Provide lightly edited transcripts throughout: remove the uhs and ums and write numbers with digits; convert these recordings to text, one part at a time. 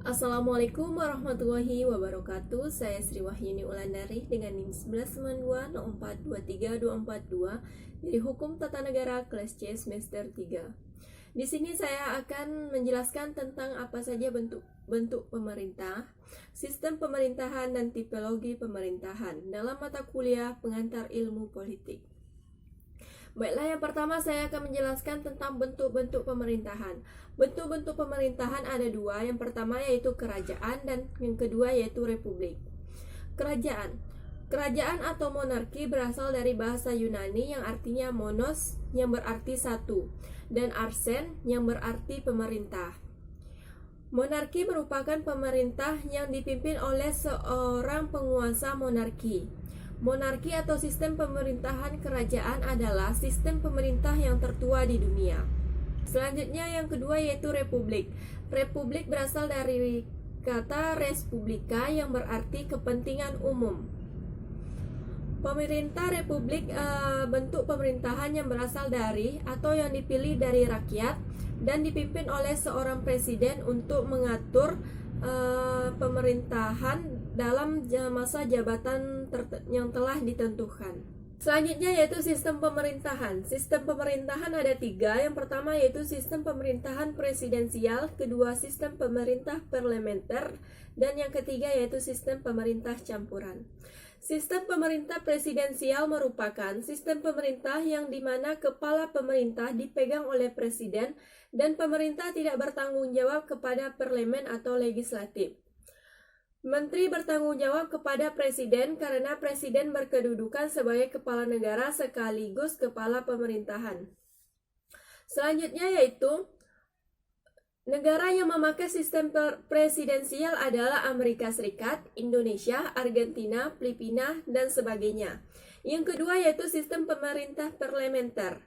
Assalamualaikum warahmatullahi wabarakatuh. Saya Sri Wahyuni Ulandari dengan NIM 192042342 dari Hukum Tata Negara kelas C semester 3. Di sini saya akan menjelaskan tentang apa saja bentuk pemerintah, sistem pemerintahan dan tipologi pemerintahan dalam mata kuliah pengantar ilmu politik. Baiklah, yang pertama saya akan menjelaskan tentang bentuk-bentuk pemerintahan. Bentuk-bentuk pemerintahan ada dua. Yang pertama yaitu kerajaan dan yang kedua yaitu republik. Kerajaan. Kerajaan atau monarki berasal dari bahasa Yunani yang artinya monos yang berarti satu dan arsen yang berarti pemerintah. Monarki merupakan pemerintah yang dipimpin oleh seorang penguasa monarki. Monarki atau sistem pemerintahan kerajaan adalah sistem pemerintah yang tertua di dunia. Selanjutnya yang kedua yaitu republik. Republik berasal dari kata res publica yang berarti kepentingan umum. Pemerintah republik bentuk pemerintahan yang berasal dari atau yang dipilih dari rakyat dan dipimpin oleh seorang presiden untuk mengatur pemerintahan dalam masa jabatan yang telah ditentukan. Selanjutnya yaitu sistem pemerintahan. Sistem pemerintahan ada tiga. Yang pertama yaitu sistem pemerintahan presidensial, kedua sistem pemerintah parlementer, dan yang ketiga yaitu sistem pemerintah campuran. Sistem pemerintah presidensial merupakan sistem pemerintah yang dimana kepala pemerintah dipegang oleh presiden dan pemerintah tidak bertanggung jawab kepada parlemen atau legislatif. Menteri bertanggung jawab kepada presiden karena presiden berkedudukan sebagai kepala negara sekaligus kepala pemerintahan. Selanjutnya yaitu negara yang memakai sistem presidensial adalah Amerika Serikat, Indonesia, Argentina, Filipina, dan sebagainya. Yang kedua yaitu sistem pemerintah parlementer.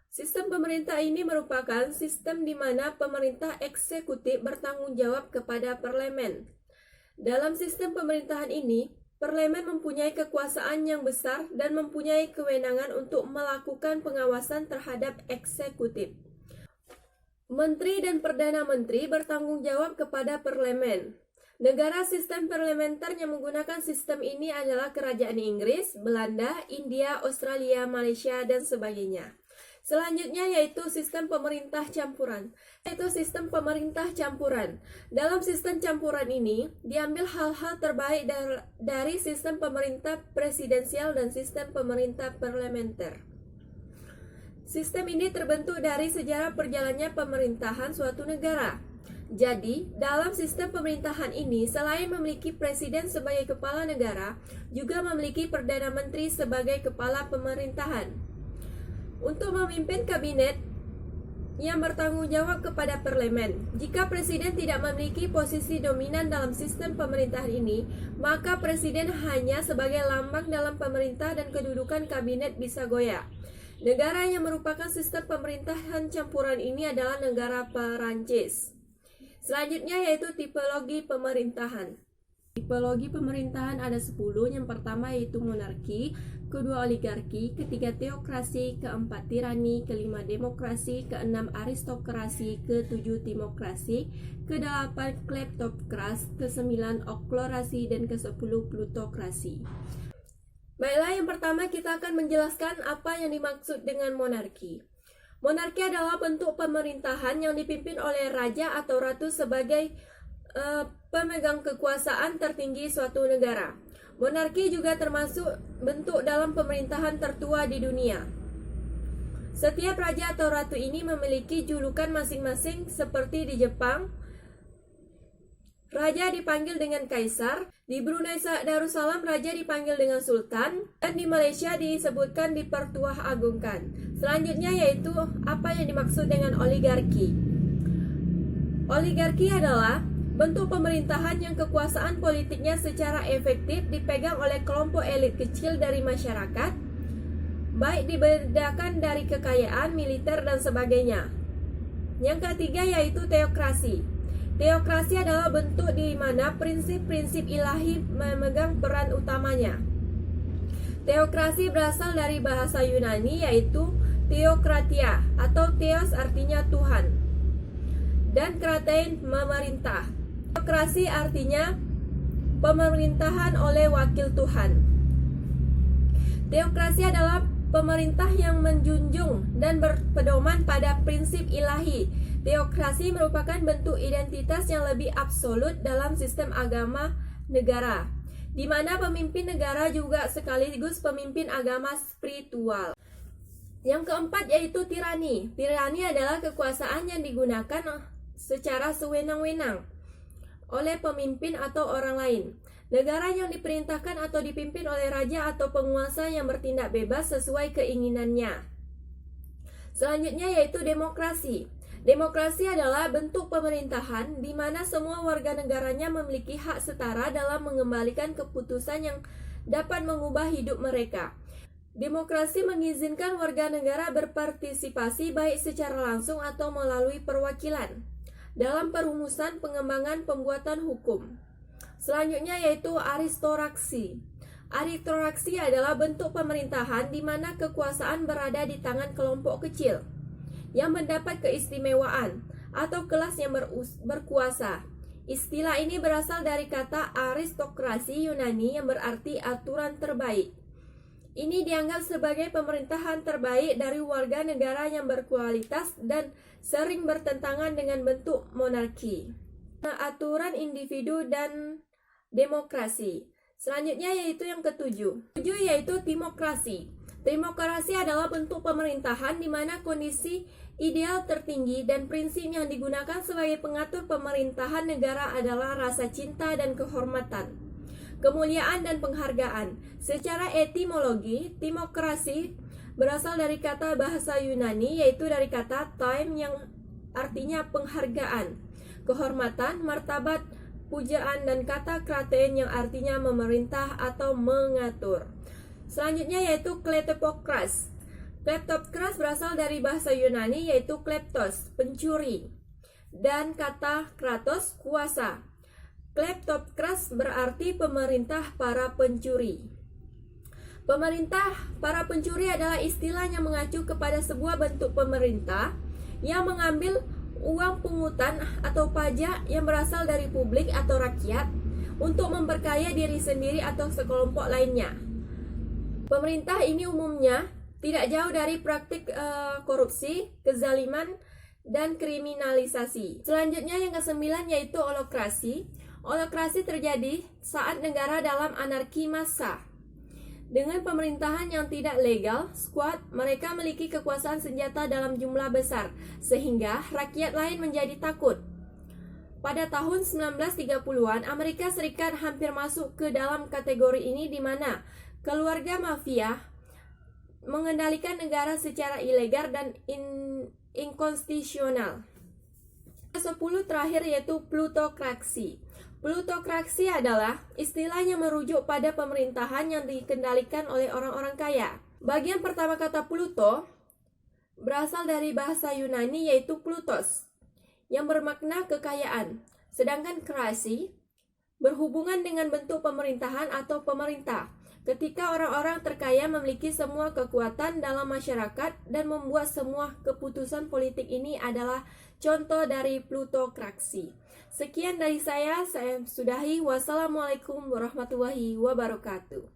Sistem pemerintah ini merupakan sistem di mana pemerintah eksekutif bertanggung jawab kepada parlemen. Dalam sistem pemerintahan ini, parlemen mempunyai kekuasaan yang besar dan mempunyai kewenangan untuk melakukan pengawasan terhadap eksekutif. Menteri dan Perdana Menteri bertanggung jawab kepada parlemen. Negara sistem parlementer yang menggunakan sistem ini adalah Kerajaan Inggris, Belanda, India, Australia, Malaysia, dan sebagainya. Selanjutnya yaitu sistem pemerintah campuran. Yaitu sistem pemerintah campuran. Dalam sistem campuran ini, diambil hal-hal terbaik dari sistem pemerintah presidensial dan sistem pemerintah parlementer. Sistem ini terbentuk dari sejarah perjalannya pemerintahan suatu negara. Jadi, dalam sistem pemerintahan ini, selain memiliki presiden sebagai kepala negara, juga memiliki Perdana Menteri sebagai kepala pemerintahan. Untuk memimpin kabinet yang bertanggung jawab kepada parlemen. Jika presiden tidak memiliki posisi dominan dalam sistem pemerintahan ini, maka presiden hanya sebagai lambang dalam pemerintah dan kedudukan kabinet bisa goyah. Negara yang merupakan sistem pemerintahan campuran ini adalah negara Perancis. Selanjutnya yaitu tipologi pemerintahan. Tipologi pemerintahan ada 10. Yang pertama yaitu monarki, kedua oligarki, ketiga teokrasi, keempat tirani, kelima demokrasi, keenam aristokrasi, ketujuh timokrasi, kedelapan kleptokrasi, kesembilan oklorasi, dan kesepuluh plutokrasi. Baiklah, yang pertama kita akan menjelaskan apa yang dimaksud dengan monarki. Monarki adalah bentuk pemerintahan yang dipimpin oleh raja atau ratu sebagai pemegang kekuasaan tertinggi suatu negara. Monarki juga termasuk bentuk dalam pemerintahan tertua di dunia. Setiap raja atau ratu ini memiliki julukan masing-masing seperti di Jepang, raja dipanggil dengan kaisar, di Brunei Darussalam raja dipanggil dengan sultan, dan di Malaysia disebutkan dipertuah agungkan. Selanjutnya yaitu apa yang dimaksud dengan oligarki. Oligarki adalah bentuk pemerintahan yang kekuasaan politiknya secara efektif dipegang oleh kelompok elit kecil dari masyarakat, baik dibedakan dari kekayaan, militer, dan sebagainya. Yang ketiga yaitu teokrasi. Teokrasi adalah bentuk di mana prinsip-prinsip ilahi memegang peran utamanya. Teokrasi berasal dari bahasa Yunani yaitu theokratia atau theos artinya Tuhan dan kratein memerintah. Teokrasi artinya pemerintahan oleh wakil Tuhan. Teokrasi adalah pemerintah yang menjunjung dan berpedoman pada prinsip ilahi. Teokrasi merupakan bentuk identitas yang lebih absolut dalam sistem agama negara, di mana pemimpin negara juga sekaligus pemimpin agama spiritual. Yang keempat yaitu tirani. Tirani adalah kekuasaan yang digunakan secara sewenang-wenang oleh pemimpin atau orang lain. Negara yang diperintahkan atau dipimpin oleh raja atau penguasa yang bertindak bebas sesuai keinginannya. Selanjutnya yaitu demokrasi. Demokrasi adalah bentuk pemerintahan di mana semua warga negaranya memiliki hak setara dalam mengembalikan keputusan yang dapat mengubah hidup mereka. Demokrasi mengizinkan warga negara berpartisipasi baik secara langsung atau melalui perwakilan dalam perumusan, pengembangan, pembuatan hukum. Selanjutnya yaitu aristokrasi. Aristokrasi adalah bentuk pemerintahan di mana kekuasaan berada di tangan kelompok kecil yang mendapat keistimewaan atau kelas yang berkuasa. Istilah ini berasal dari kata aristokrasi Yunani yang berarti aturan terbaik. Ini dianggap sebagai pemerintahan terbaik dari warga negara yang berkualitas dan sering bertentangan dengan bentuk monarki. Aturan individu dan demokrasi. Selanjutnya yaitu yang ketujuh. Yaitu timokrasi. Timokrasi adalah bentuk pemerintahan di mana kondisi ideal tertinggi dan prinsip yang digunakan sebagai pengatur pemerintahan negara adalah rasa cinta dan kehormatan, kemuliaan dan penghargaan. Secara etimologi, timokrasi berasal dari kata bahasa Yunani yaitu dari kata time yang artinya penghargaan, kehormatan, martabat, pujaan, dan kata kratein yang artinya memerintah atau mengatur. Selanjutnya yaitu kleptokras. Kleptokras berasal dari bahasa Yunani yaitu kleptos, pencuri, dan kata kratos, kuasa. Kleptokras berarti pemerintah para pencuri. Pemerintah para pencuri adalah istilah yang mengacu kepada sebuah bentuk pemerintah yang mengambil uang pungutan atau pajak yang berasal dari publik atau rakyat untuk memperkaya diri sendiri atau sekelompok lainnya. Pemerintah ini umumnya tidak jauh dari praktik korupsi, kezaliman, dan kriminalisasi. Selanjutnya yang kesembilan yaitu holokrasi. Holokrasi terjadi saat negara dalam anarki massa. Dengan pemerintahan yang tidak legal, squad, mereka memiliki kekuasaan senjata dalam jumlah besar, sehingga rakyat lain menjadi takut. Pada tahun 1930-an, Amerika Serikat hampir masuk ke dalam kategori ini di mana keluarga mafia mengendalikan negara secara ilegal dan inkonstitusional. 10 terakhir yaitu plutokrasi. Plutokrasi adalah istilah yang merujuk pada pemerintahan yang dikendalikan oleh orang-orang kaya. Bagian pertama kata Pluto berasal dari bahasa Yunani yaitu Plutos yang bermakna kekayaan. Sedangkan krasi berhubungan dengan bentuk pemerintahan atau pemerintah. Ketika orang-orang terkaya memiliki semua kekuatan dalam masyarakat dan membuat semua keputusan politik, ini adalah contoh dari plutokrasi. Sekian dari saya sudahi. Wassalamualaikum warahmatullahi wabarakatuh.